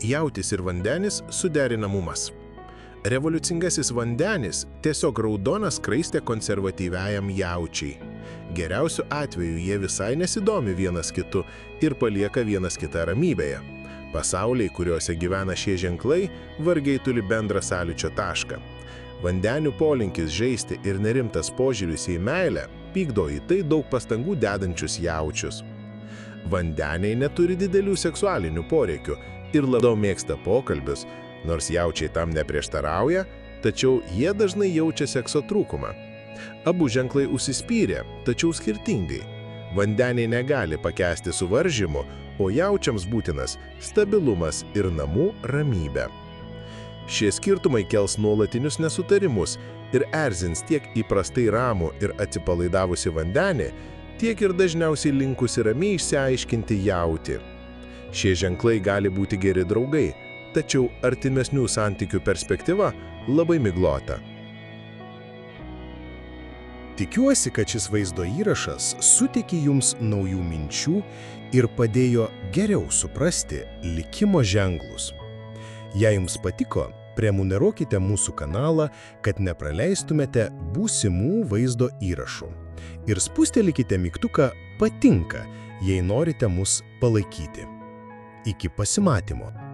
Jautis ir vandenis suderinamumas. Revoliucingasis vandenis tiesiog raudona skraistė konservatyviajam jaučiai. Geriausiu atveju jie visai nesidomi vienas kitu ir palieka vienas kitą ramybėje. Pasauliai, kuriuose gyvena šie ženklai, vargiai turi bendrą sąlyčio tašką. Vandenių polinkis žaisti ir nerimtas požiūris į meilę pykdo į tai daug pastangų dedančius jaučius. Vandeniai neturi didelių seksualinių poreikių ir labiau mėgsta pokalbius, nors jaučiai tam neprieštarauja, tačiau jie dažnai jaučia sekso trūkumą. Abu ženklai užsispyrė, tačiau skirtingai. Vandeniai negali pakęsti suvaržymų, o jaučiams būtinas stabilumas ir namų ramybė. Šie skirtumai kels nuolatinius nesutarimus ir erzins tiek įprastai ramų ir atsipalaidavusi vandenį, tiek ir dažniausiai linkusi ramiai išsiaiškinti jautį. Šie ženklai gali būti geri draugai, tačiau artimesnių santykių perspektyva labai miglota. Tikiuosi, kad šis vaizdo įrašas suteikė jums naujų minčių ir padėjo geriau suprasti likimo ženklus. Jei jums patiko, prenumeruokite mūsų kanalą, kad nepraleistumėte būsimų vaizdo įrašų. Ir spustelėkite mygtuką patinka, jei norite mus palaikyti. Iki pasimatymo.